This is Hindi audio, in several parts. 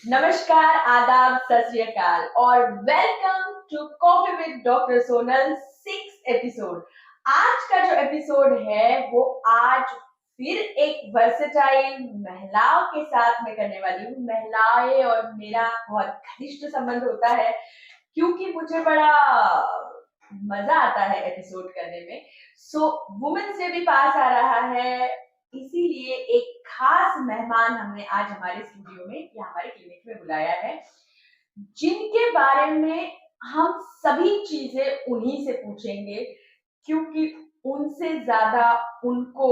नमस्कार, आदाब, सत श्री अकाल और welcome to coffee with doctor Sonal 6 episode. आज का जो एपिसोड है वो आज फिर एक वर्सेटाइल महिलाओं के साथ में करने वाली हूँ। महिलाएं और मेरा बहुत घनिष्ठ संबंध होता है क्योंकि मुझे बड़ा मजा आता है एपिसोड करने में। सो वुमेन से भी पास आ रहा है, इसीलिए एक खास मेहमान हमने आज हमारे स्टूडियो में या हमारे क्लिनिक में बुलाया है, जिनके बारे में हम सभी चीजें उन्हीं से पूछेंगे क्योंकि उनसे ज्यादा उनको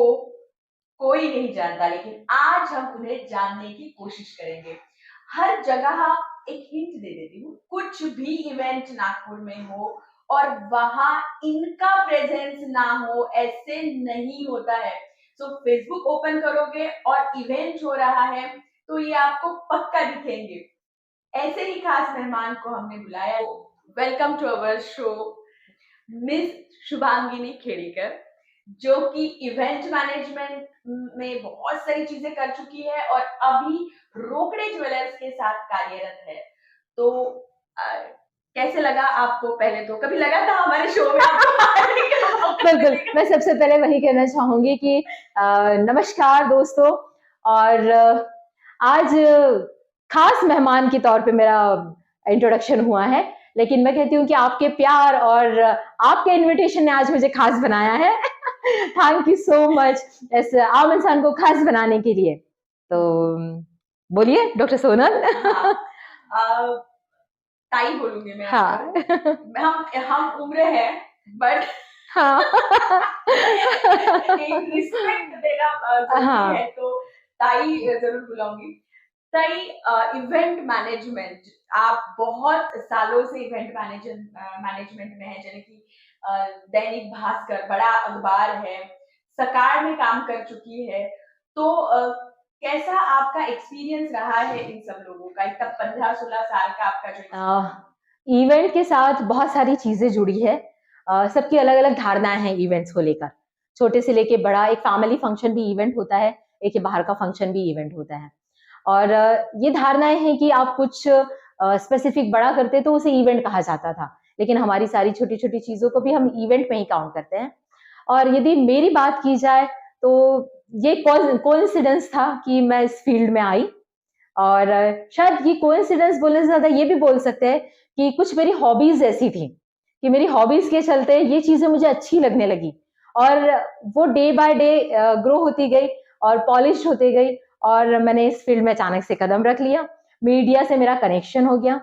कोई नहीं जानता। लेकिन आज हम उन्हें जानने की कोशिश करेंगे। हर जगह एक हिंट दे देती हूँ, कुछ भी इवेंट नागपुर में हो और वहां इनका प्रेजेंस ना हो, ऐसे नहीं होता है। सो फेसबुक ओपन करोगे और इवेंट हो रहा है तो ये आपको पक्का दिखेंगे। ऐसे ही खास मेहमान को हमने बुलाया। Welcome to our show miss Shubhangini Khedikar, जो कि इवेंट मैनेजमेंट में बहुत सारी चीजें कर चुकी है और अभी रोकड़े ज्वेलर्स के साथ कार्यरत है। तो कैसे लगा आपको? पहले तो कभी लगा था हमारे शो में आपको? बिल्कुल, मैं सबसे पहले वही कहना चाहूंगी कि नमस्कार दोस्तों। और आज खास मेहमान के तौर पे मेरा इंट्रोडक्शन हुआ है, लेकिन मैं कहती हूँ कि आपके प्यार और आपके इनविटेशन ने आज मुझे खास बनाया है। थैंक यू सो मच इस आम इंसान को खास बनाने के लिए। तो बोलिए डॉक्टर सोनल। ताई बोलूंगी मैं। हाँ। हम उम्र है बट हाँ। एक रिस्पेक्ट देना जरूरी है, तो ताई जरूर बुलाऊंगी। ताई, इवेंट मैनेजमेंट आप बहुत सालों से इवेंट मैनेजमेंट में है, जैसे कि दैनिक भास्कर बड़ा अखबार है, सकार में काम कर चुकी है। तो कैसा आपका एक्सपीरियंस रहा है इन सब लोगों का? तब 15-16 साल का आपका जो इवेंट के साथ बहुत सारी चीजें जुड़ी है। सबकी अलग अलग धारणाएं हैं इवेंट्स को लेकर। छोटे से लेके बड़ा एक फैमिली फंक्शन भी इवेंट होता है, एक बाहर का फंक्शन भी इवेंट होता है। और ये धारणाएं हैं कि आप कुछ स्पेसिफिक बड़ा करते तो उसे इवेंट कहा जाता था, लेकिन हमारी सारी छोटी छोटी चीजों को भी हम इवेंट में ही काउंट करते हैं। और यदि मेरी बात की जाए तो ये कोइंसिडेंस था कि मैं इस फील्ड में आई। और शायद ये कोइंसिडेंस बोलने से ज्यादा ये भी बोल सकते हैं कि कुछ मेरी हॉबीज ऐसी थी कि मेरी हॉबीज के चलते ये चीजें मुझे अच्छी लगने लगी, और वो डे बाय डे ग्रो होती गई और पॉलिश होती गई, और मैंने इस फील्ड में अचानक से कदम रख लिया। मीडिया से मेरा कनेक्शन हो गया।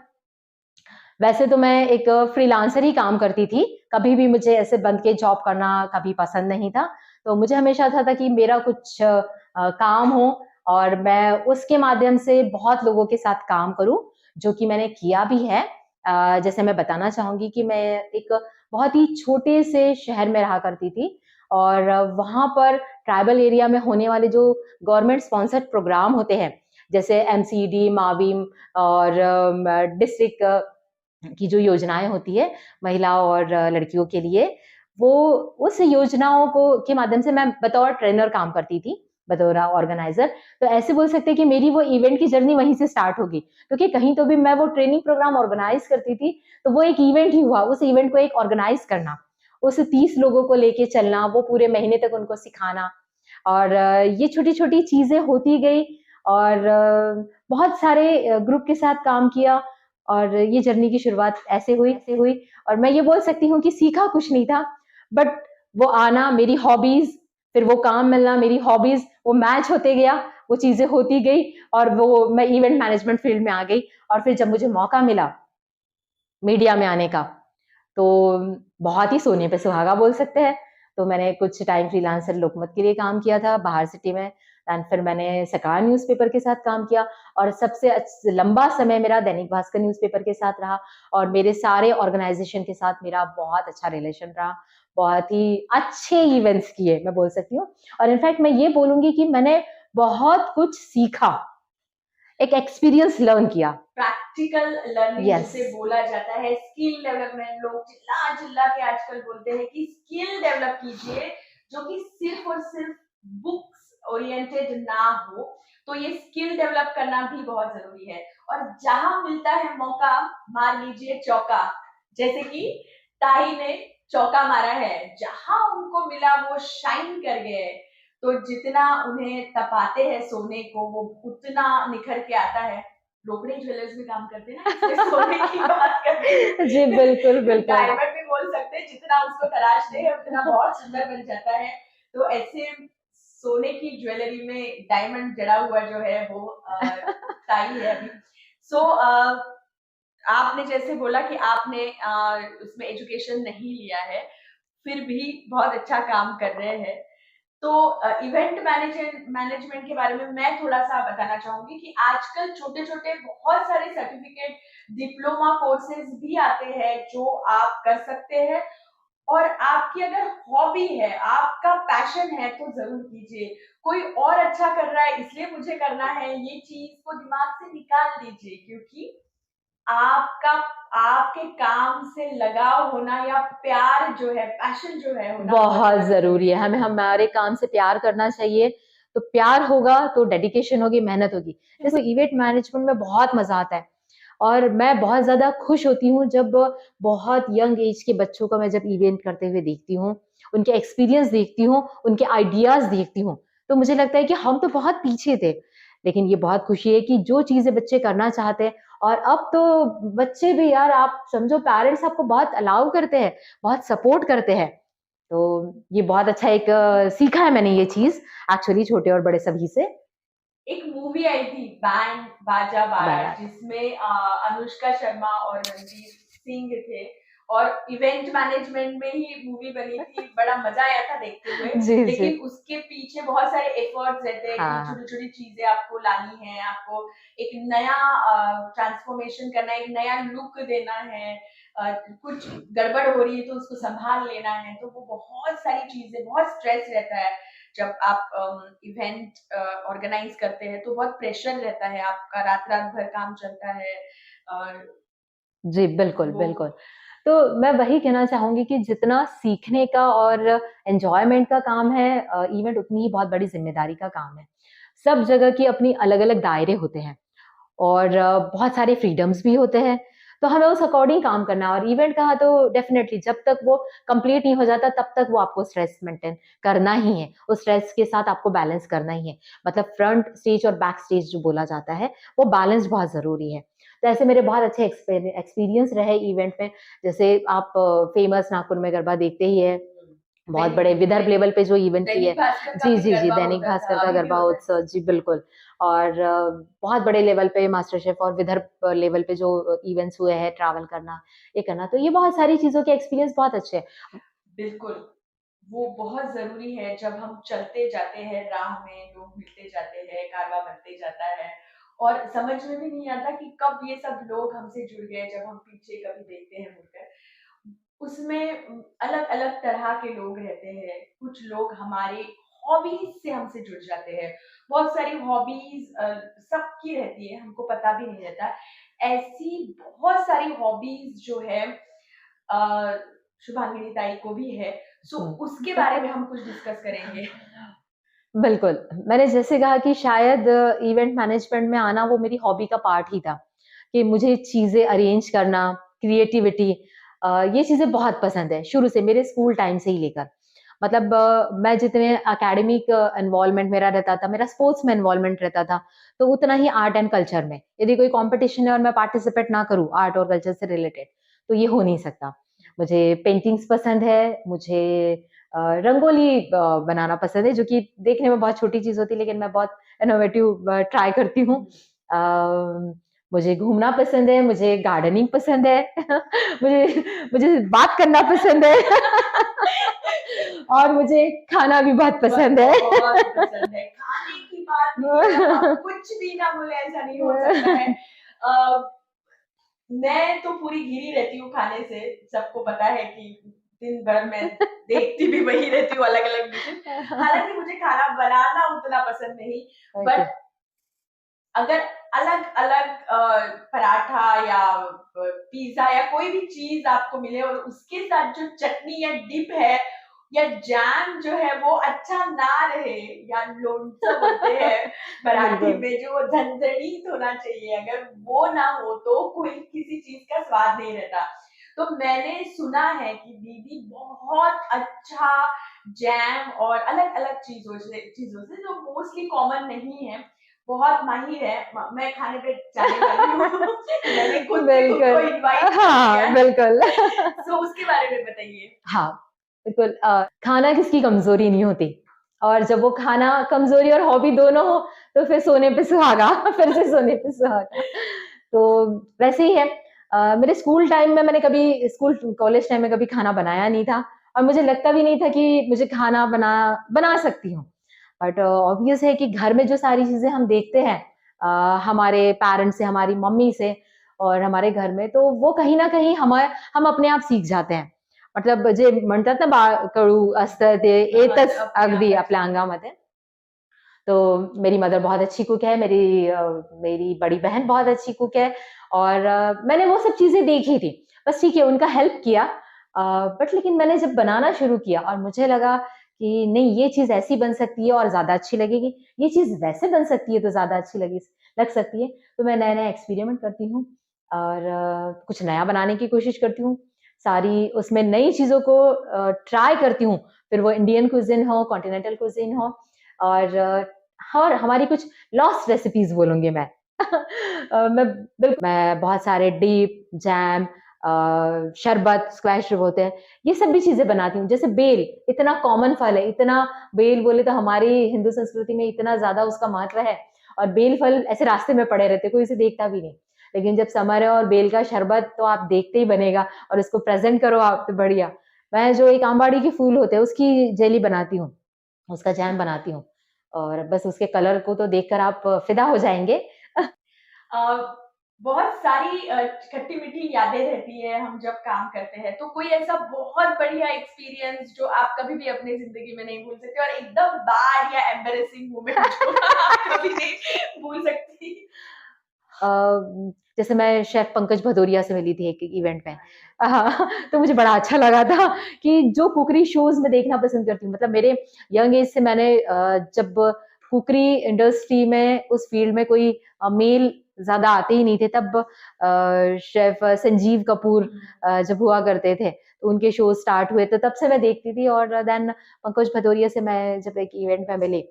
वैसे तो मैं एक फ्रीलांसर ही काम करती थी, कभी भी मुझे ऐसे बंद के जॉब करना कभी पसंद नहीं था। तो मुझे हमेशा था कि मेरा कुछ काम हो और मैं उसके माध्यम से बहुत लोगों के साथ काम करूं, जो कि मैंने किया भी है। जैसे मैं बताना चाहूंगी कि मैं एक बहुत ही छोटे से शहर में रहा करती थी, और वहां पर ट्राइबल एरिया में होने वाले जो गवर्नमेंट स्पॉन्सर्ड प्रोग्राम होते हैं, जैसे एमसीडी, माविम और डिस्ट्रिक्ट की जो योजनाएं होती है महिला और लड़कियों के लिए, वो उस योजनाओं को के माध्यम से मैं बतौर ट्रेनर काम करती थी, बतौर ऑर्गेनाइजर। तो ऐसे बोल सकते हैं कि मेरी वो इवेंट की जर्नी वहीं से स्टार्ट होगी, क्योंकि कहीं तो भी मैं वो ट्रेनिंग प्रोग्राम ऑर्गेनाइज करती थी तो वो एक इवेंट ही हुआ। उस इवेंट को एक ऑर्गेनाइज करना, उस 30 लोगों को लेके चलना, वो पूरे महीने तक उनको सिखाना, और ये छोटी छोटी चीजें होती गई। और बहुत सारे ग्रुप के साथ काम किया, और ये जर्नी की शुरुआत ऐसे हुई। और मैं ये बोल सकती हूँ कि सीखा कुछ नहीं था, बट वो आना, मेरी हॉबीज, फिर वो काम मिलना, मेरी हॉबीज वो मैच होते गया, वो चीजें होती गई, और वो मैं इवेंट मैनेजमेंट फील्ड में आ गई। और फिर जब मुझे मौका मिला मीडिया में आने का, तो बहुत ही सोने पे सुहागा बोल सकते हैं। तो मैंने कुछ टाइम फ्रीलांसर लोकमत के लिए काम किया था बाहर सिटी में, एंड फिर मैंने सकार न्यूज़पेपर के साथ काम किया, और सबसे लंबा समय मेरा दैनिक भास्कर न्यूज़पेपर के साथ रहा। और मेरे सारे ऑर्गेनाइजेशन के साथ मेरा बहुत अच्छा रिलेशन रहा, बहुत ही अच्छे इवेंट्स किए मैं बोल सकती हूँ। और इनफैक्ट मैं ये बोलूंगी कि मैंने बहुत कुछ सीखा, एक एक्सपीरियंस लर्न किया। प्रैक्टिकल लर्निंग जिसे बोला जाता है, स्किल डेवलपमेंट। लोग चिल्ला चिल्ला के आजकल बोलते हैं कि स्किल डेवलप कीजिए, जो कि सिर्फ और सिर्फ बुक्स ओरिएंटेड ना हो, तो ये स्किल डेवलप करना भी बहुत जरूरी है। और जहां मिलता है मौका, मार लीजिए चौका। जैसे कि ताही ने चौका मारा है, जहां उनको मिला वो शाइन कर गए। तो जितना उन्हें तपाते हैं सोने को, वो उतना निखर के आता है। रोकड़े ज्वेलर्स में काम करते हैं ना, इसलिए सोने की बात करते जी बिल्कुल हैं। बिल्कुल। डायमंड भी बोल सकते हैं, जितना उसको तराशते हैं उतना बहुत सुंदर बन जाता है। तो ऐसे सोने की ज्वेलरी में डायमंड जड़ा हुआ जो है वो ताई है अभी। सो आपने जैसे बोला कि आपने उसमें एजुकेशन नहीं लिया है, फिर भी बहुत अच्छा काम कर रहे हैं। तो इवेंट मैनेजमेंट के बारे में मैं थोड़ा-सा बताना चाहूँगी कि आजकल छोटे-छोटे बहुत सारे सर्टिफिकेट, डिप्लोमा कोर्सेज़ भी आते हैं जो आप कर सकते हैं। और आपकी अगर हॉबी है, आपका पैशन है तो ज़रूर कीजिए। कोई और अच्छा कर रहा है इसलिए मुझे करना है, ये चीज़ को दिमाग से निकाल दीजिए, क्योंकि आपका आपके काम से लगाव होना या प्यार जो है, पैशन जो है होना बहुत ज़्यादा जरूरी ज़रूरी है, हमें हमारे काम से प्यार करना चाहिए। तो प्यार होगा तो डेडिकेशन होगी, मेहनत होगी। जैसे इवेंट मैनेजमेंट में बहुत मजा आता है और मैं बहुत ज्यादा खुश होती हूँ जब बहुत यंग एज के बच्चों को मैं जब इवेंट करते हुए देखती हूँ, उनके एक्सपीरियंस देखती हूँ, उनके आइडियाज देखती हूँ, तो मुझे लगता है कि हम तो बहुत पीछे थे, लेकिन ये बहुत खुशी है कि जो चीजें बच्चे करना चाहते हैं, और अब तो बच्चे भी यार, आप समझो पेरेंट्स आपको बहुत अलाउ करते हैं, बहुत सपोर्ट करते हैं। तो ये बहुत अच्छा एक सीखा है मैंने ये चीज एक्चुअली छोटे और बड़े सभी से। एक मूवी आई थी बैंड बाजा बारात, बारात। जिसमें अनुष्का शर्मा और रणवीर सिंह थे। और इवेंट मैनेजमेंट में ही मूवी बनी थी, बड़ा मजा आया था देखते हुए। जी जी। लेकिन उसके पीछे बहुत सारे एफर्ट्स रहते हैं कि हाँ। छोटी छोटी चीजें आपको लानी है, आपको एक नया ट्रांसफॉर्मेशन करना है, एक नया लुक देना है। कुछ गड़बड़ हो रही है तो उसको संभाल लेना है, तो वो बहुत सारी चीजें, बहुत स्ट्रेस रहता है। जब आप इवेंट ऑर्गेनाइज करते हैं तो बहुत प्रेशर रहता है, आपका रात रात भर काम चलता है। अ, जी, बिल्कुल, वो बिल्कुल। तो मैं वही कहना चाहूँगी कि जितना सीखने का और एन्जॉयमेंट का काम है, इवेंट उतनी ही बहुत बड़ी ज़िम्मेदारी का काम है। सब जगह की अपनी अलग-अलग दायरे होते हैं और बहुत सारे फ्रीडम्स भी होते हैं, तो हमें उस अकॉर्डिंग काम करना है। और इवेंट कहा तो डेफ़िनेटली जब तक वो कंप्लीट नहीं हो जाता, तब तक वो आपको स्ट्रेस मेंटेन करना ही है। उस स्ट्रेस के साथ आपको बैलेंस करना ही है। मतलब फ्रंट स्टेज और बैक स्टेज जो बोला जाता है, वो बैलेंस बहुत ज़रूरी है। तो ऐसे मेरे बहुत अच्छे एक्सपीरियंस रहे इवेंट में। जैसे आप फेमस नागपुर में गरबा देखते ही है, बहुत बड़े विदर्भ दैनिक लेवल पे जो इवेंट की दैनिक है। भास्कर का जी, भी जी, जी, गरबा दैनिक होता था, भास्कर का अभी भी गरबा होता है। उत्सव, जी बिल्कुल। और बहुत बड़े लेवल पे मास्टर शेफ और विदर्भ लेवल पे जो इवेंट्स हुए हैं, ट्रैवल करना, ये करना, तो ये बहुत सारी चीज़ों के एक्सपीरियंस बहुत अच्छे हैं। बिल्कुल, वो बहुत ज़रूरी है। जब हम चलते जाते हैं राह में, लोग मिलते जाते हैं, कारवां बनते जाता है और समझ में भी नहीं आता कि कब ये सब लोग हमसे जुड़ गए, जब हम पीछे कभी देखते हैं मुड़कर। उसमें अलग-अलग तरह के लोग रहते हैं। कुछ लोग हमारे हॉबीज़ से हमसे जुड़ जाते हैं। बहुत सारी हॉबीज़ सबकी रहती है, हमको पता भी नहीं रहता। ऐसी बहुत सारी हॉबीज़ जो है अ, शुभांगिनी ताई को भी है। सो हुँ। उसके बारे में हम कुछ डिस्कस करेंगे। बिल्कुल, मैंने जैसे कहा कि शायद इवेंट मैनेजमेंट में आना वो मेरी हॉबी का पार्ट ही था, कि मुझे चीज़ें अरेंज करना, क्रिएटिविटी, ये चीज़ें बहुत पसंद है, शुरू से मेरे स्कूल टाइम से ही लेकर। मतलब मैं जितने एकेडमिक इन्वॉल्वमेंट मेरा रहता था, मेरा स्पोर्ट्स में इन्वॉल्वमेंट रहता था, तो उतना ही आर्ट एंड कल्चर में। यदि कोई कॉम्पिटिशन है और मैं पार्टिसिपेट ना करूँ आर्ट और कल्चर से रिलेटेड, तो ये हो नहीं सकता। मुझे पेंटिंग्स पसंद है, मुझे रंगोली बनाना पसंद है, जो कि देखने में बहुत छोटी चीज़ होती है, लेकिन मैं बहुत इनोवेटिव ट्राई करती हूँ। मुझे घूमना पसंद है, मुझे गार्डनिंग पसंद है, मुझे मुझे बात करना पसंद है और मुझे खाना भी बहुत पसंद है। बहुत पसंद है। खाने की बात निकले तो हम कुछ भी ना बोले ऐसा नहीं हो सकता है। अ, मैं तो पूरी घिरी रहती हूँ खाने से, सबको पता है कि दिन भर मैं देखती भी वही रहती हूँ अलग-अलग डिशेज़। हालाँकि मुझे खाना बनाना उतना पसंद नहीं, ओके। बट अगर अलग-अलग पराठा या पिज़्ज़ा या कोई भी चीज़ आपको मिले और उसके साथ जो चटनी या डिप है, या जैम जो है वो अच्छा ना रहे, या लोणचं बोलते हैं मराठी बिल्कुल। में, जो झंझनीत होना चाहिए, अगर वो ना हो तो कोई किसी चीज का स्वाद नहीं रहता। तो मैंने सुना है कि दीदी बहुत अच्छा जैम और अलग अलग चीजों से जो मोस्टली कॉमन नहीं है, बहुत माहिर है। मैं खाने पे जाने वाली हूँ मैंने खुद से खुद को बिल्कुल। इनवाइट कर लिया हाँ, है बिल्कुल। सो उसके बारे में बताइए। हाँ, बिल्कुल खाना किसकी कमज़ोरी नहीं होती और जब वो खाना कमज़ोरी और हॉबी दोनों हो, तो फिर सोने पे सुहागा, फिर से सोने पे सुहागा। तो वैसे ही है मेरे स्कूल टाइम में मैंने कभी स्कूल कॉलेज टाइम में कभी खाना बनाया नहीं था और मुझे लगता भी नहीं था कि मुझे खाना बना सकती हूँ। बट ऑब्वियस है कि घर में जो सारी चीज़ें हम देखते हैं हमारे पेरेंट्स से, हमारी मम्मी से और हमारे घर में, तो वो कहीं न कहीं हम अपने आप सीख जाते हैं. मतलब जे म्हणतात ना बाळकडू असतं ते येतच अपने आप अगदी आ आपल्या जाता है। अंगामध्ये. तो मेरी मदर बहुत अच्छी कुक है, मेरी बड़ी बहन बहुत अच्छी कुक है और मैंने वो सब चीज़ें देखी थी. बस ठीक है उनका हेल्प किया बट लेकिन मैंने जब बनाना शुरू किया और मुझे लगा कि नहीं ये चीज़ ऐसी बन सकती है और ज़्यादा अच्छी लगेगी, ये चीज़ वैसे बन सकती है तो ज़्यादा अच्छी लग सकती है. तो मैं नया-नया एक्सपेरिमेंट करती हूँ और कुछ नया बनाने की कोशिश करती हूँ. सारी उसमें नई चीज़ों को ट्राई करती हूँ, फिर वो इंडियन क्विज़िन हो, कॉन्टिनेंटल क्विज़िन हो और और हमारी कुछ लॉस्ट रेसिपीज़ बोलूँगी मैं। मैं बहुत सारे डीप, जैम शरबत, स्क्वैश जो होते हैं, ये सब भी चीज़ें बनाती हूँ। जैसे बेल, इतना कॉमन फल है, इतना बेल बोले तो हमारी हिंदू संस्कृति में इतना ज़्यादा उसका महत्व है और बेल फल ऐसे रास्ते में पड़े रहते हैं, कोई इसे देखता भी नहीं। लेकिन जब समर है और बेल का शरबत तो आप देखते ही बनेगा और उसको प्रेज़ेंट करो आप तो बढ़िया। मैं जो एक आमबाड़ी के फूल होते हैं, उसकी जेली बनाती हूँ, उसका जैम बनाती हूँ और बस उसके कलर को तो देखकर आप फ़िदा हो जाएँगे। अ, बहुत सारी खट्टी-मीठी यादें रहती है हम जब काम करते हैं, तो कोई ऐसा बहुत बढ़िया एक्सपीरियंस जो आप कभी भी अपनी ज़िंदगी में नहीं भूल सकते, और एकदम बैड या एम्बैरेसिंग मोमेंट जो आप कभी नहीं भूल सकती? अ, जैसे मैं शेफ़ पंकज भदौरिया से मिली थी एक इवेंट में। हाँ, तो मुझे बड़ा अच्छा लगा था कि जो कुकरी शोज़ मैं देखना पसंद करती हूँ, मतलब मेरे यंग एज से मैंने जब कुकरी इंडस्ट्री में उस फ़ील्ड में कोई मेल ज़्यादा आते ही नहीं थे, तब शेफ़ संजीव कपूर जब हुआ करते थे, तो उनके शो स्टार्ट हुए, तो तब से मैं देखती थी और देन पंकज भदौरिया से मैं जब एक इवेंट में मिली,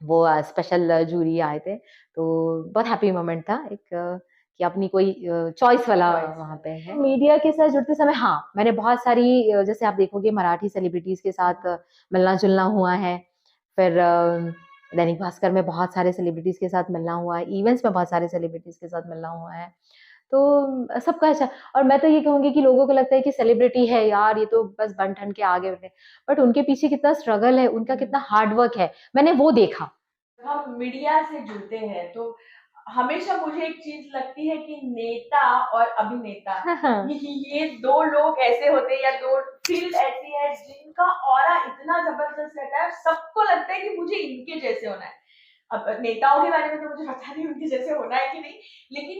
वो स्पेशल जूरी आए थे, तो बहुत हैप्पी मोमेंट था एक कि अपनी कोई चॉइस वाला चॉइस वहाँ पे वाला। है। मीडिया के साथ जुड़ते समय हाँ, मैंने बहुत सारी जैसे आप देखोगे मराठी सेलिब्रिटीज़ के साथ मिलना-जुलना हुआ है। फिर दैनिक भास्कर में बहुत सारे सेलिब्रिटीज़ के साथ मिलना हुआ है, इवेंट्स में बहुत सारे सेलिब्रिटीज़ के साथ मिलना हुआ है। तो सबका अच्छा और मैं तो ये कहूँगी कि लोगों को लगता है कि सेलिब्रिटी है यार, ये तो बस बन-ठन के आगे बढ़े, बट उनके पीछे कितना स्ट्रगल है, उनका कितना हार्ड वर्क है, मैंने वो देखा। हम मीडिया से जुड़ते हैं तो हमेशा मुझे एक चीज लगती है कि नेता और अभिनेता, हाँ, हाँ। ये दो लोग ऐसे होते हैं, या दो फील्ड ऐसी है जिनका ऑरा इतना जबरदस्त रहता है, सबको लगता है कि मुझे इनके जैसे होना है। अब नेताओं के बारे में तो मुझे पता नहीं उनके जैसे होना है कि नहीं, लेकिन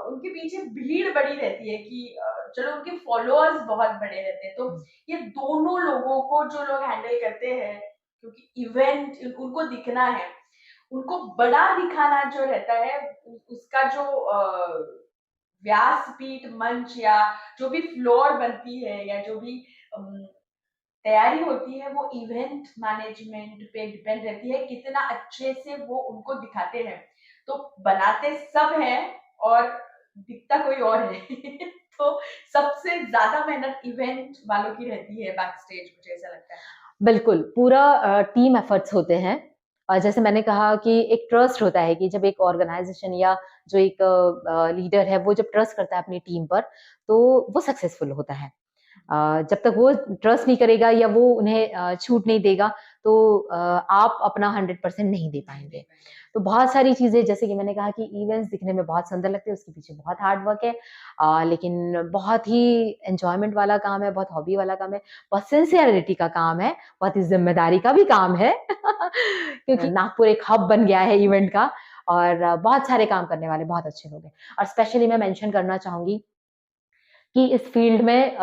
उनके पीछे भीड़ बड़ी रहती है कि चलो उनके फॉलोअर्स बहुत बड़े रहते हैं, तो ये दोनों लोगों को जो लोग हैंडल करते हैं, क्योंकि इवेंट उनको दिखना है, उनको बड़ा दिखाना जो रहता है, उसका जो व्यासपीठ मंच या जो भी फ्लोर बनती है, या जो भी तैयारी होती है, वो इवेंट मैनेजमेंट पे डिपेंड रहती है, कितना अच्छे से वो उनको दिखाते हैं। तो बनाते सब हैं और दिखता कोई और है तो सबसे ज़्यादा मेहनत इवेंट वालों की रहती है बैक स्टेज, मुझे ऐसा लगता है। बिल्कुल, पूरा टीम एफर्ट्स होते हैं और जैसे मैंने कहा कि एक ट्रस्ट होता है कि जब एक ऑर्गनाइज़ेशन या जो एक लीडर है, वो जब ट्रस्ट करता है अपनी टीम पर, तो वो सक्सेसफुल होता है। जब तक वो ट्रस्ट नहीं करेगा या वो उन्हें छूट नहीं देगा, तो आप अपना 100% नहीं दे पाएँगे। तो बहुत सारी चीज़ें जैसे कि मैंने कहा कि इवेंट्स दिखने में बहुत सुंदर लगते हैं, उसके पीछे बहुत हार्ड वर्क है लेकिन बहुत ही एन्जॉयमेंट वाला काम है, बहुत हॉबी वाला काम है, बहुत सिंसियरिटी का काम है, बहुत ही ज़िम्मेदारी का भी काम है क्योंकि नागपुर एक हब बन गया है इवेंट का और बहुत सारे काम करने वाले बहुत अच्छे लोग हैं और स्पेशली मैं मेंशन करना चाहूँगी कि इस फील्ड में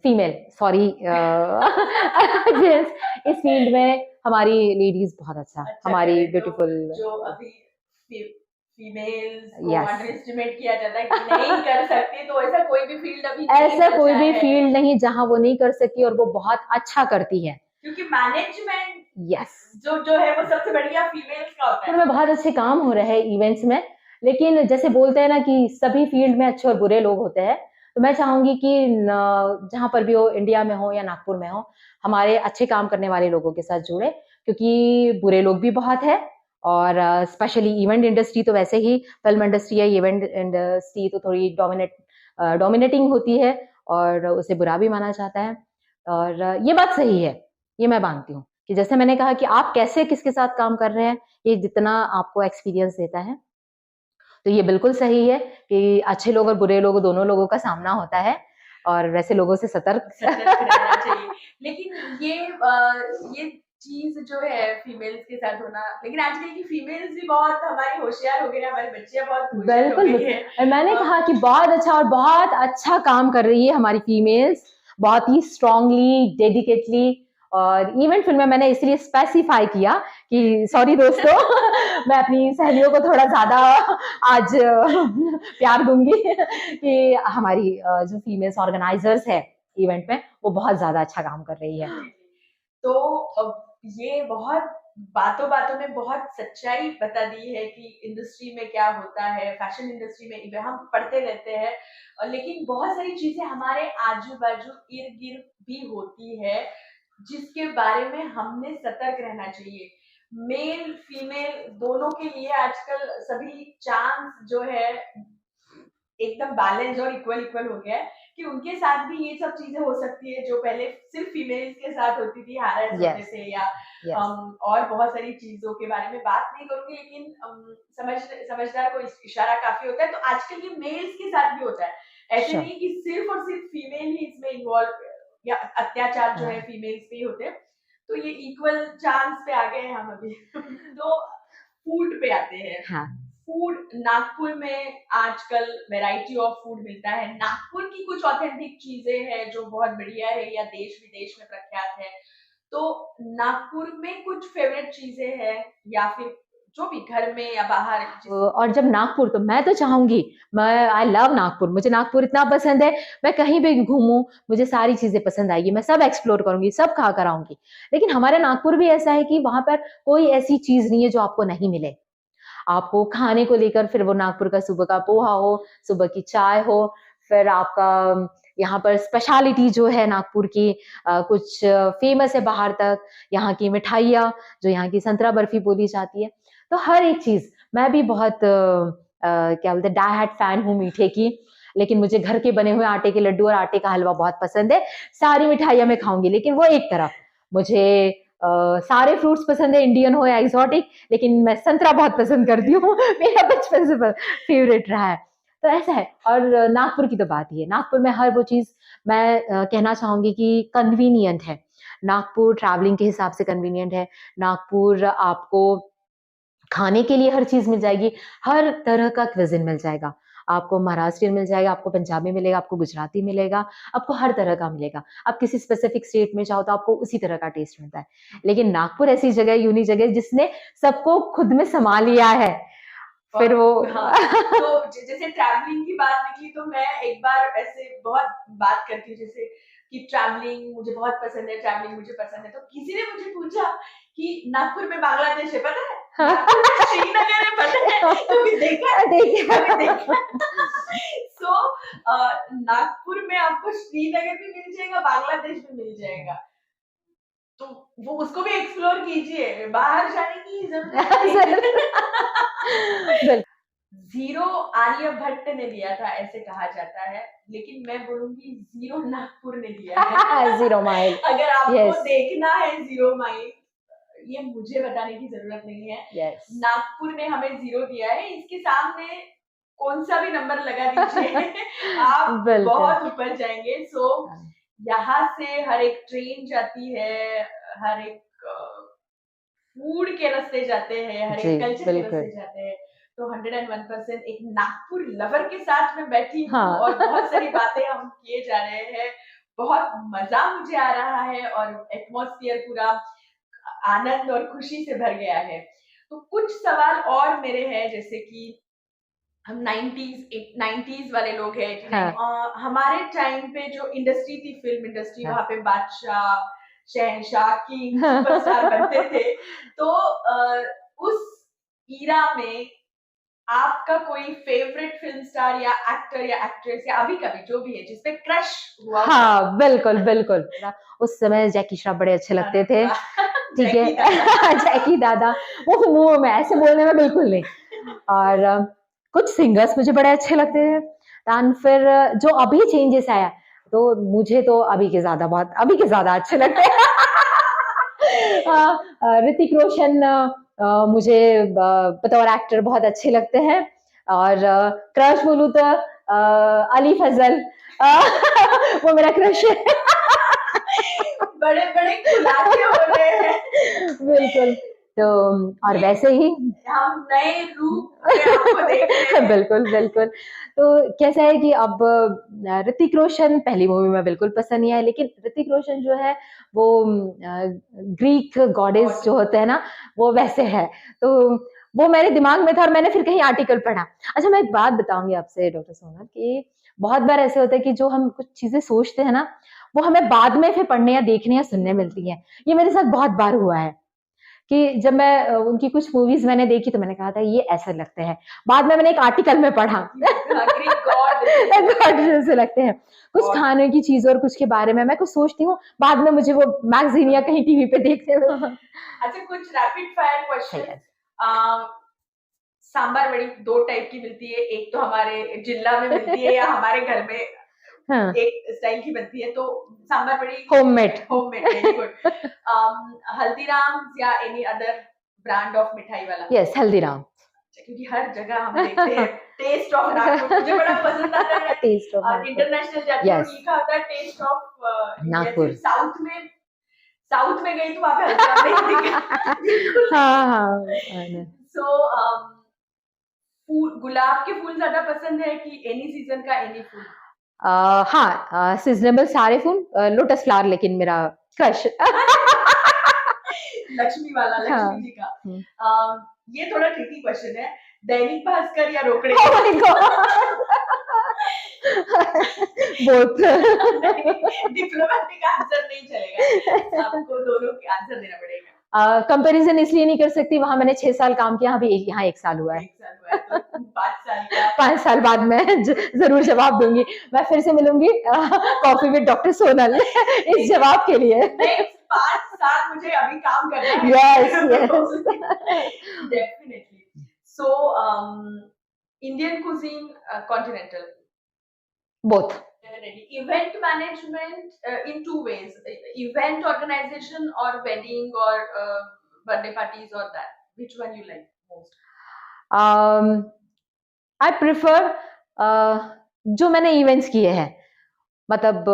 फीमेल सॉरी जेंट्स, इस फील्ड में हमारी लेडीज बहुत अच्छा हमारी करें। ब्यूटीफुल जो अभी फीमेल्स को यस अंडर एस्टिमेट किया जाता है कि नहीं कर सकती, तो ऐसा कोई भी फील्ड अभी नहीं ऐसा कोई बचा भी है। फील्ड नहीं जहां वो नहीं कर सकती और वो बहुत अच्छा करती है। क्योंकि मैनेजमेंट यस जो है वो सबसे बढ़िया फीमेल्स का होता है। में बहुत अच्छे काम हो रहे हैं इवेंट्स में, लेकिन जैसे बोलते हैं ना कि सभी फील्ड में अच्छे और बुरे लोग होते हैं, तो मैं चाहूंगी कि जहां पर भी हो, इंडिया में हो या नागपुर में हो, हमारे अच्छे काम करने वाले लोगों के साथ जुड़े, क्योंकि बुरे लोग भी बहुत है। और स्पेशली इवेंट इंडस्ट्री तो वैसे ही, फिल्म इंडस्ट्री या इवेंट इंडस्ट्री तो थोड़ी डोमिनेटिंग होती है और उसे बुरा भी माना जाता है। और ये बात सही है, ये मैं मानती हूँ कि जैसे मैंने कहा कि आप कैसे किसके साथ काम कर रहे हैं, ये जितना आपको एक्सपीरियंस देता है। तो ये बिल्कुल सही है कि अच्छे लोग और बुरे लोग दोनों लोगों का सामना होता है और वैसे लोगों से सतर्क रहना चाहिए। लेकिन ये चीज जो है फीमेल्स के साथ होना, लेकिन आजकल की फीमेल्स भी बहुत हमारी होशियार हो गई है, हमारी बच्चियां बहुत होशियार हो बिल्कुल गई है। और मैंने कहा कि बहुत अच्छा और बहुत अच्छा काम कर रही है हमारी फीमेल्स, बहुत ही स्ट्रांगली डेडिकेटली। और इवेंट फिल्म में मैंने इसलिए स्पेसिफाई किया कि सॉरी दोस्तों मैं अपनी सहेलियों को थोड़ा ज्यादा आज प्यार दूंगी कि हमारी जो फीमेल्स ऑर्गेनाइजर्स है इवेंट में, वो बहुत ज्यादा अच्छा काम कर रही है। तो ये बहुत बातों बातों में बहुत सच्चाई बता दी है कि इंडस्ट्री में क्या होता है, फैशन इंडस्ट्री में हम पढ़ते रहते हैं, लेकिन बहुत सारी चीजें हमारे आजू बाजू इर्द गिर्द भी होती है जिसके बारे में हमने सतर्क रहना चाहिए। मेल फीमेल दोनों के लिए आजकल सभी चांस जो है एकदम बैलेंस और इक्वल इक्वल हो गया है कि उनके साथ भी ये सब चीजें हो सकती है जो पहले सिर्फ फीमेल्स के साथ होती थी, हैरेस होते यस थे या यस और बहुत सारी चीजों के बारे में बात नहीं करूंगी, लेकिन समझदार को इशारा काफी होता है। तो आजकल ये मेल्स के साथ भी होता है, ऐसे श्योर नहीं कि सिर्फ और सिर्फ फीमेल ही इसमें इन्वॉल्व या अत्याचार जो है हाँ फीमेल्स पे ही होते हैं। तो ये इक्वल चांस पे आ गए हैं हम अभी। तो फूड पे आते हैं। हाँ फूड नागपुर में आजकल वैरायटी ऑफ फूड मिलता है। नागपुर की कुछ ऑथेंटिक चीजें हैं जो बहुत बढ़िया है या देश विदेश में प्रख्यात है। तो नागपुर में कुछ फेवरेट चीजें हैं या फिर जो भी घर में या बाहर और जब नागपुर, तो मैं तो चाहूंगी, मैं आई लव नागपुर, मुझे नागपुर इतना पसंद है, मैं कहीं भी घूमूं मुझे सारी चीजें पसंद आएगी, मैं सब एक्सप्लोर करूंगी, सब खा कर आऊंगी। लेकिन हमारे नागपुर भी ऐसा है कि वहां पर कोई ऐसी चीज नहीं है जो आपको नहीं मिले। आपको खाने को लेकर फिर वो नागपुर का सुबह का पोहा हो, सुबह की चाय हो, फिर आपका यहाँ पर स्पेशलिटी जो है नागपुर की, कुछ फेमस है बाहर तक, यहाँ की मिठाइयाँ, जो यहाँ की संतरा बर्फी बोली जाती है। तो हर एक चीज, मैं भी बहुत क्या बोलते हैं डाई हार्ट फैन हूँ मीठे की, लेकिन मुझे घर के बने हुए आटे के लड्डू और आटे का हलवा बहुत पसंद है। सारी मिठाइयाँ मैं खाऊंगी, लेकिन वो एक तरफ, मुझे सारे फ्रूट्स पसंद है, इंडियन हो या एक्सोटिक, लेकिन मैं संतरा बहुत पसंद करती हूँ मेरा बचपन से फेवरेट रहा है। तो ऐसा है। और नागपुर की तो बात ही है, नागपुर में हर वो चीज मैं कहना चाहूंगी कि कन्वीनियंट है। नागपुर ट्रैवलिंग के हिसाब से कन्वीनियंट है। नागपुर आपको खाने के लिए हर चीज मिल जाएगी, हर तरह का क्विजिन मिल जाएगा। आपको महाराष्ट्रियन मिल जाएगा, आपको पंजाबी मिलेगा, आपको गुजराती मिलेगा, आपको हर तरह का मिलेगा। आप किसी स्पेसिफिक स्टेट में जाओ तो आपको उसी तरह का टेस्ट मिलता है। लेकिन नागपुर ऐसी जगह, यूनिक जगह, जिसने सबको खुद में समा लिया है। फिर वो हाँ, तो जैसे ट्रैवलिंग की बात निकली तो मैं एक बार ऐसे बहुत बात करती हूँ जैसे कि ट्रैवलिंग मुझे बहुत पसंद है, ट्रैवलिंग मुझे पसंद है। तो किसी ने मुझे पूछा कि नागपुर में बांग्लादेश है, पता है? नागपुर में श्रीनगर है, पता है? कभी देखा है? कभी देखा? सो नागपुर में आपको श्रीनगर भी मिल जाएगा, बांग्लादेश भी मिल जाएगा। तो वो उसको भी एक्सप्लोर कीजिए, बाहर जाने की जरूरत नहीं। जीरो आर्यभट्ट ने दिया था ऐसे कहा जाता है, लेकिन मैं बोलूंगी जीरो नागपुर ने दिया है। Zero mile. अगर आपको Yes. देखना है जीरो माइल, ये मुझे बताने की जरूरत नहीं है। Yes. नागपुर ने हमें जीरो दिया है, इसके सामने कौन सा भी नंबर लगा दीजिए आप बहुत ऊपर जाएंगे। सो यहाँ से हर एक ट्रेन जाती है, हर एक फूड के रास्ते जाते हैं, हर एक कल्चर के रास्ते जाते हैं। तो 101% एक नागपुर लवर के साथ मैं बैठी हूँ हाँ। और बहुत सारी बातें हम किए जा रहे हैं। बहुत मजा मुझे आ रहा है और एटमॉस्फेयर पूरा आनंद और खुशी से भर गया है। तो कुछ सवाल और मेरे हैं, जैसे कि हम 90s वाले लोग हैं कि नहीं, हाँ। हमारे टाइम पे जो इंडस्ट्री थी, फिल्म इंडस्ट्री, हाँ। वहां पे बादशाह, शहंशाह, किंग, सुपरस्टार बनते थे। तो उस ईरा में आपका कोई फेवरेट फिल्म स्टार या एक्टर या एक्ट्रेस या अभी कभी जो भी है जिसपे क्रश हुआ हो? हाँ, बिल्कुल बिल्कुल। उस समय जैकी श्रॉफ बड़े अच्छे लगते थे। वाह! ठीक जैकी दादा। है। जैकी दादा, वो मुंह में ऐसे बोलने में बिल्कुल नहीं। और कुछ सिंगर्स मुझे बड़े अच्छे लगते थे। एंड फिर जो अभी चेंजेस आया, तो मुझे तो अभी के ज्यादा अच्छे लगते हैं। ऋतिक रोशन मुझे बतौर एक्टर बहुत अच्छे लगते हैं। और क्रश बोलूं तो अली फजल, वो मेरा क्रश है। बड़े बड़े खुलासे हो रहे हैं। बिल्कुल। तो और वैसे ही हम नए रूप में आपको देख रहे हैं। बिल्कुल बिल्कुल। तो कैसा है कि अब ऋतिक रोशन पहली मूवी में बिल्कुल पसंद नहीं आया, लेकिन ऋतिक रोशन जो है वो ग्रीक गॉडेस जो होते हैं ना, वो वैसे है। तो वो मेरे दिमाग में था और मैंने फिर कहीं आर्टिकल पढ़ा। अच्छा, मैं एक बात बताऊंगी आपसे डॉक्टर सोनल, कि बहुत बार ऐसे होता है कि जो हम कुछ चीजें सोचते हैं ना, वो हमें बाद में फिर पढ़ने या देखने या सुनने मिलती है। ये मेरे साथ बहुत बार हुआ है कि जब मैं उनकी कुछ मूवीज मैंने देखी तो मैंने कहा था ये ऐसे लगते हैं, बाद में मैंने एक आर्टिकल में पढ़ा। ग्रीक गॉड गॉड जैसे लगते हैं। कुछ और खाने की चीज और कुछ के बारे में मैं कुछ सोचती हूँ, बाद में मुझे वो मैगजीन या कहीं टीवी पे देखने में। अच्छा, कुछ rapid fire question. Yes. Sambar vadi दो टाइप की मिलती है, एक तो हमारे जिला में मिलती है या हमारे घर में हाँ, एक स्टाइल की बनती है। तो सांबर वड़ी homemade. Homemade, very good. Haldiram या एनी अदर ब्रांड ऑफ मिठाई वाला? यस, हल्दीराम। क्योंकि हर जगह हम देखते हैं टेस्ट ऑफ नागपुर, मुझे बड़ा पसंद आता है। Test of Nagpur. इंटरनेशनल जाती हूँ, यस, लिखा होता है टेस्ट ऑफ नागपुर। साउथ में गई तो वहां पे हल्दीराम नहीं दिखा। बिल्कुल हाँ नहीं। हाँ। सो फूल, गुलाब के फूल ज्यादा पसंद है कि एनी सीजन का एनी फूल? हाँ, सीजनेबल सारे फूल, लोटस फ्लावर लेकिन मेरा क्रश। लक्ष्मी वाला, हाँ। लक्ष्मी जी का। ये थोड़ा ट्रिकी क्वेश्चन है, दैनिक भास्कर या रोकड़े? Oh my God! Both. Diplomatic answer नहीं चलेगा, आपको दोनों के आंसर देना पड़ेगा। कंपैरिजन इसलिए नहीं कर सकती, वहां मैंने 6 साल काम किया, अभी यहाँ 1 साल हुआ है। 1 साल हुआ है तो 5 साल का 5 साल बाद मैं जरूर जवाब दूंगी। मैं फिर से मिलूंगी कॉफी विद डॉक्टर सोनल इस जवाब के लिए। नेक्स्ट 5 साल मुझे अभी काम करना है। Yes definitely. So Indian cuisine, continental? Both. Definitely. Event management in two ways: event organization or wedding or birthday parties or that. Which one you like most? I prefer जो मैंने इवेंट्स किए हैं, मतलब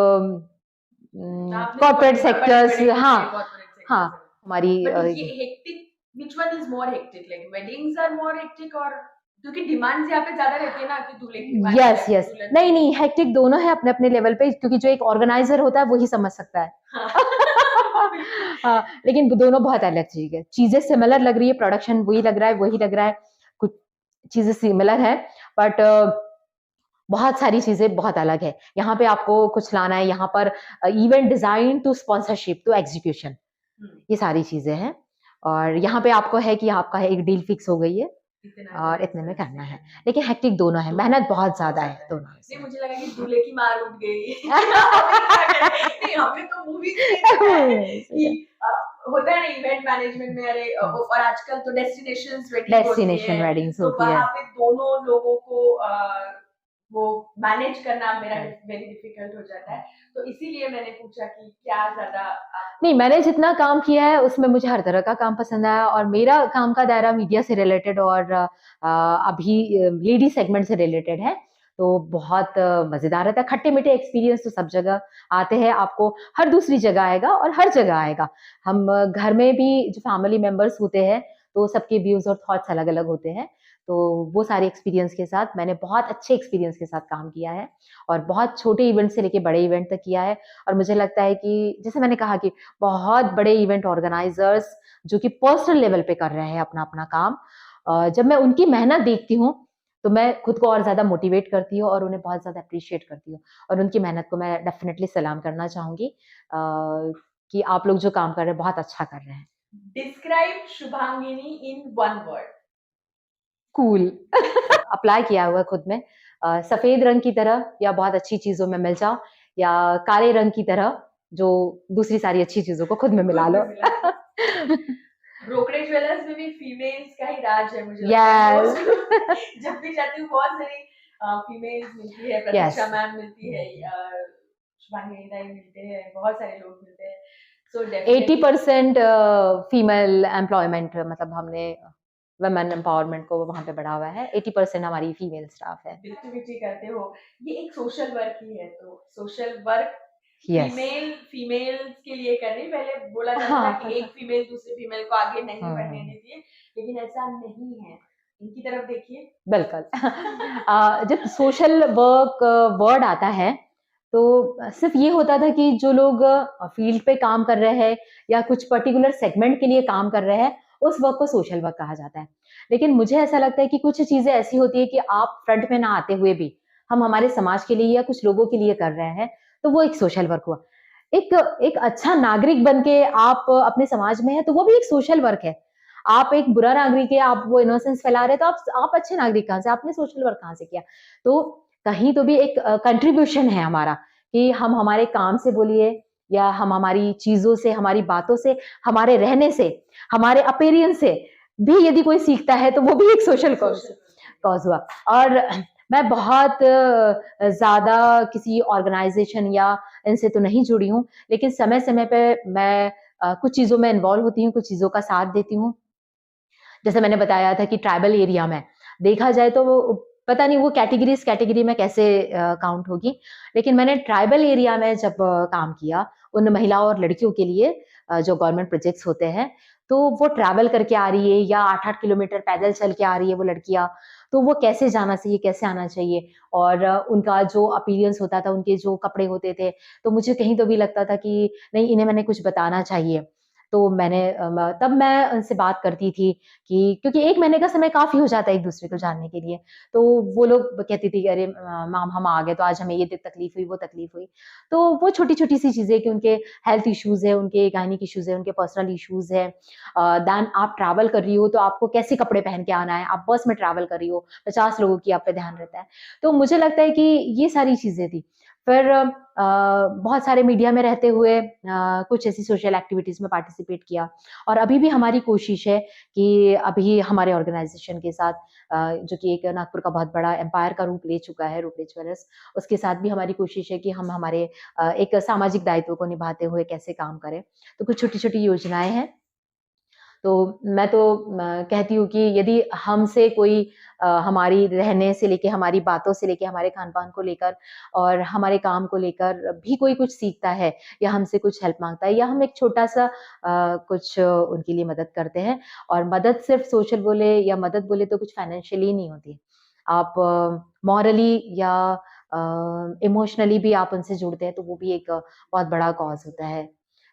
आपने कॉर्पोरेट बड़े सेक्टर्स। बड़े हाँ corporate sectors हाँ, हैं। हमारी But ये hectic, which one is more hectic? Like weddings are more hectic, और क्योंकि डिमांड्स यहाँ पे ज्यादा रहती है ना कि दूल्हे की डिमांड यस यस, नहीं नहीं, हेक्टिक दोनों है अपने अपने लेवल पे, क्योंकि जो एक ऑर्गेनाइजर होता है वही समझ सकता है। हाँ, लेकिन दोनों बहुत अलग चीज है। चीजें सिमिलर लग रही है, प्रोडक्शन वही लग रहा है, कुछ चीजें सिमिलर है, बट बहुत सारी चीजें बहुत अलग है। यहाँ पे आपको कुछ लाना है, यहाँ पर event design to sponsorship to execution, ये सारी चीजें हैं। और यहाँ पे आपको है कि आपका एक डील फिक्स हो गई है और इतने में करना है, लेकिन हेक्टिक दोनों है, मेहनत बहुत ज्यादा है दोनों में से। नहीं, मुझे लगा कि दूल्हे की मार उठ गई। नहीं, हमने तो मूवीज में देखा है कि होता है ना इवेंट मैनेजमेंट में, अरे और आजकल तो डेस्टिनेशन वेडिंग्स तो होती है। वहाँ पे दोनों लोगों को वो मैनेज करना मेरा वेरी डिफिकल्ट हो जाता है। तो इसीलिए मैंने पूछा कि क्या ज्यादा नहीं, मैंने जितना काम किया है उसमें मुझे हर तरह का काम पसंद आया, और मेरा काम का दायरा मीडिया से रिलेटेड और अभी लेडी सेगमेंट से रिलेटेड है, तो बहुत मजेदार रहता है। खट्टे मीठे एक्सपीरियंस तो सब जगह आते हैं, आपको हर दूसरी जगह आएगा और हर जगह आएगा। हम घर में भी जो फैमिली मेंबर्स होते हैं तो सबके व्यूज और थॉट्स अलग अलग होते हैं, तो वो सारे एक्सपीरियंस के साथ मैंने बहुत अच्छे एक्सपीरियंस के साथ काम किया है और बहुत छोटे इवेंट से लेके बड़े इवेंट तक किया है। और मुझे लगता है कि जैसे मैंने कहा कि बहुत बड़े इवेंट ऑर्गेनाइजर्स जो कि पर्सनल लेवल पे कर रहे हैं अपना अपना काम, जब मैं उनकी मेहनत देखती हूँ तो मैं खुद को और ज्यादा मोटिवेट करती हूँ और उन्हें बहुत ज्यादा अप्रिशिएट करती हूँ। और उनकी मेहनत को मैं डेफिनेटली सलाम करना चाहूंगी कि आप लोग जो काम कर रहे हैं बहुत अच्छा कर रहे हैं। Describe Shubhangini in one word. Cool. Apply किया हुआ है खुद में, सफेद रंग की तरह या बहुत अच्छी चीजों में मिल जाओ, या काले रंग की तरह जो दूसरी सारी अच्छी चीजों को खुद में मिला लो। ब्रोकरेज ज्वेलर्स में भी फीमेल्स का ही राज है मुझे लगता है। यस। जब भी जाती हूँ बहुत सारी फीमेल्स मिलती है, प्रतीक्षा मैम मिलती है, शुभांगिनी दाई मिलते हैं, बहुत सारे लोग मिलते हैं। सो 80% फीमेल एम्प्लॉयमेंट, मतलब हमने वुमेन एम्पावरमेंट को वहां पे बढ़ा हुआ है। 80% हमारी फीमेल स्टाफ है। एक्टिविटी करते हो, ये एक सोशल वर्क ही है, तो सोशल वर्क यस। फीमेल्स के लिए कर रही। पहले बोला जाता था कि एक फीमेल दूसरी फीमेल को आगे नहीं बढ़ने देती है, लेकिन ऐसा नहीं है। इनकी तरफ देखिए। बिल्कुल। जब सोशल वर्क वर्ड आता है तो सिर्फ ये होता था कि जो लोग फील्ड पे काम कर रहे हैं या कुछ पर्टिकुलर सेगमेंट के लिए काम कर रहे हैं, उस वर्क को सोशल वर्क कहा जाता है। लेकिन मुझे ऐसा लगता है कि कुछ चीजें ऐसी होती है कि आप फ्रंट में ना आते हुए भी हम हमारे समाज के लिए या कुछ लोगों के लिए कर रहे हैं, तो वो एक सोशल वर्क हुआ। एक एक अच्छा नागरिक बन के आप अपने समाज में है तो वो भी एक सोशल वर्क है। आप एक बुरा नागरिक है, आप वो इनोसेंस फैला रहे, तो आप अच्छे नागरिक कहाँ से, आपने सोशल वर्क कहाँ से किया? तो कहीं तो भी एक कंट्रीब्यूशन है हमारा कि हम हमारे काम से बोलिए या हम हमारी चीजों से, हमारी बातों से, हमारे रहने से, हमारे अपीयरेंस से भी यदि कोई सीखता है तो वो भी एक सोशल कॉज हुआ। और मैं बहुत ज्यादा किसी ऑर्गेनाइजेशन या इनसे तो नहीं जुड़ी हूँ, लेकिन समय समय पे मैं कुछ चीजों में इन्वॉल्व होती हूँ, कुछ चीजों का साथ देती हूँ। जैसे मैंने बताया था कि ट्राइबल एरिया में देखा जाए तो वो पता नहीं वो कैटेगरी में कैसे काउंट होगी, लेकिन मैंने ट्राइबल एरिया में जब काम किया उन महिलाओं और लड़कियों के लिए, जो गवर्नमेंट प्रोजेक्ट्स होते हैं, तो वो ट्रैवल करके आ रही है या 8-8 किलोमीटर पैदल चल के आ रही है वो लड़कियां, तो वो कैसे जाना चाहिए, कैसे आना चाहिए, और उनका जो अपीयरेंस होता था, उनके जो कपड़े होते थे, तो मुझे कहीं तो भी लगता था कि नहीं, इन्हें मैंने कुछ बताना चाहिए। तो मैंने तब मैं उनसे बात करती थी कि क्योंकि 1 महीने का समय काफ़ी हो जाता है एक-दूसरे को जानने के लिए। तो वो लोग कहती थी कि अरे मैम हम आ गए तो आज हमें ये तकलीफ़ हुई, वो तकलीफ़ हुई। तो वो छोटी-छोटी सी चीज़ें कि उनके हेल्थ इश्यूज़ है, उनके गायनिक इश्यूज़ है, उनके पर्सनल इश्यूज़ है। देन आप ट्रैवल कर रही हो तो आपको कैसे कपड़े पहन के आना है, आप बस में ट्रैवल कर रही हो, 50 लोगों की आप पे ध्यान रहता है। तो मुझे लगता है कि ये सारी चीज़ें थी। फिर बहुत सारे मीडिया में रहते हुए कुछ ऐसी सोशल एक्टिविटीज़ में पार्टिसिपेट किया, और अभी भी हमारी कोशिश है कि अभी हमारे ऑर्गेनाइजेशन के साथ, जो कि एक नागपुर का बहुत बड़ा एम्पायर का रूप ले चुका है, रूपरेज ज्वेलर्स, उसके साथ भी हमारी कोशिश है कि हम हमारे एक सामाजिक दायित्व को निभाते हुए कैसे काम करें। तो कुछ छोटी-छोटी योजनाएँ हैं। तो मैं तो कहती हूँ कि यदि हमसे कोई हमारी रहने से लेके, हमारी बातों से लेके, हमारे खान-पान को लेकर और हमारे काम को लेकर भी कोई कुछ सीखता है या हमसे कुछ हेल्प माँगता है या हम एक छोटा-सा कुछ उनके लिए मदद करते हैं, और मदद सिर्फ़ सोशल बोले या मदद बोले तो कुछ फाइनेंशियली नहीं होती। आप मॉरली या इमोशनली भी आप उनसे जुड़ते हैं तो वो भी एक बहुत बड़ा कॉज़ होता है।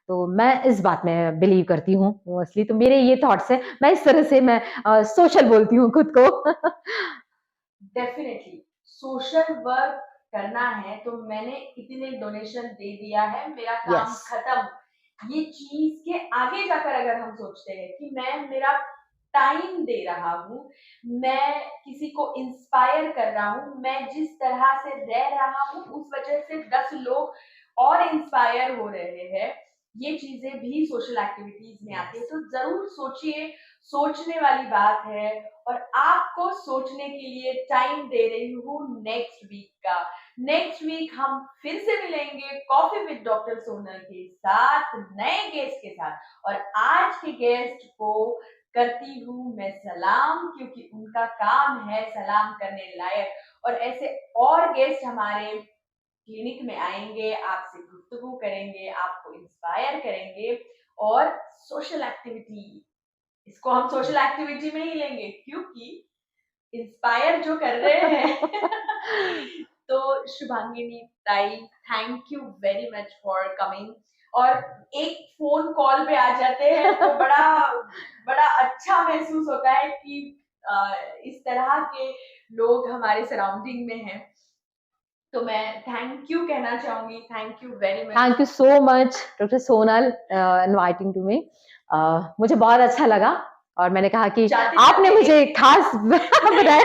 तो मैं इस बात में बिलीव करती हूँ मोस्टली, तो मेरे ये थॉट्स हैं। मैं इस तरह से मैं सोशल बोलती हूँ खुद को। डेफिनेटली सोशल वर्क करना है तो मैंने इतने डोनेशन दे दिया है, मेरा काम यस। खत्म, ये चीज के आगे जाकर अगर हम सोचते हैं कि मैं मेरा टाइम दे रहा हूँ, मैं किसी को इंस्पायर कर रहा हूँ, मैं जिस तरह से रह रहा हूँ उस वजह से 10 लोग और इंस्पायर हो रहे हैं, ये चीजें भी सोशल एक्टिविटीज में आती है। तो जरूर सोचिए, सोचने वाली बात है। और आपको सोचने के लिए टाइम दे रही हूँ नेक्स्ट वीक का। नेक्स्ट वीक हम फिर से मिलेंगे कॉफी विद डॉक्टर सोनल के साथ, नए गेस्ट के साथ। और आज के गेस्ट को करती हूँ मैं सलाम, क्योंकि उनका काम है सलाम करने लायक। और ऐसे और गेस्ट हमारे क्लिनिक में आएंगे, आपसे गुफ्तगू करेंगे, आपको इंस्पायर करेंगे। और सोशल एक्टिविटी, इसको हम सोशल एक्टिविटी में ही लेंगे, क्योंकि इंस्पायर जो कर रहे हैं तो शुभांगिनी ताई, thank you very much for coming. और एक फोन कॉल पे आ जाते हैं तो बड़ा बड़ा अच्छा महसूस होता है कि इस तरह के लोग हमारे सराउंडिंग में हैं। तो मैं थैंक यू कहना चाहूंगी, thank you very much. Thank you so much doctor Sonal inviting to me. मुझे बहुत अच्छा लगा और मैंने कहा कि आपने मुझे खास बताया।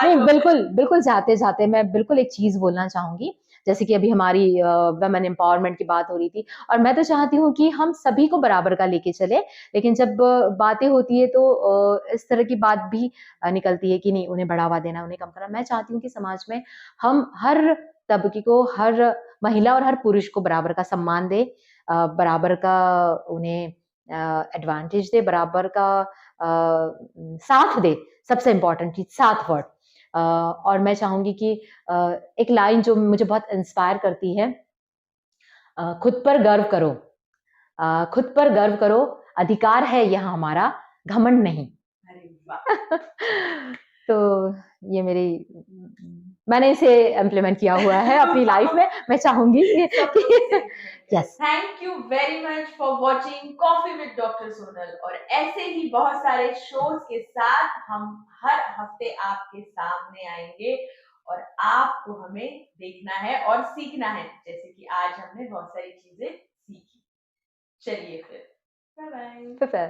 नहीं, बिल्कुल बिल्कुल, जाते जाते मैं बिल्कुल एक चीज बोलना चाहूंगी, जैसे कि अभी हमारी वुमेन एम्पावरमेंट की बात हो रही थी, और मैं तो चाहती हूँ कि हम सभी को बराबर का लेके चले, लेकिन जब बातें होती है तो इस तरह की बात भी निकलती है कि नहीं, उन्हें बढ़ावा देना, उन्हें कम करना। मैं चाहती हूँ कि समाज में हम हर तबके को, हर महिला और हर पुरुष को बराबर का सम्मान दे, बराबर का उन्हें एडवांटेज दे, बराबर का साथ दे। सबसे इम्पोर्टेंट चीज साथ, वर्ड। और मैं चाहूंगी कि एक लाइन जो मुझे बहुत इंस्पायर करती है, खुद पर गर्व करो, खुद पर गर्व करो, अधिकार है यह हमारा, घमंड नहीं। अरे वाह तो ये मेरी, मैंने इसे इम्प्लीमेंट किया हुआ है अपनी लाइफ में। मैं चाहूंगी कि yes. Thank you very much for watching coffee with doctor Sonal. और ऐसे ही बहुत सारे शोज के साथ हम हर हफ्ते आपके सामने आएंगे और आपको हमें देखना है और सीखना है, जैसे कि आज हमने बहुत सारी चीजें सीखी। चलिए फिर, बाय बाय।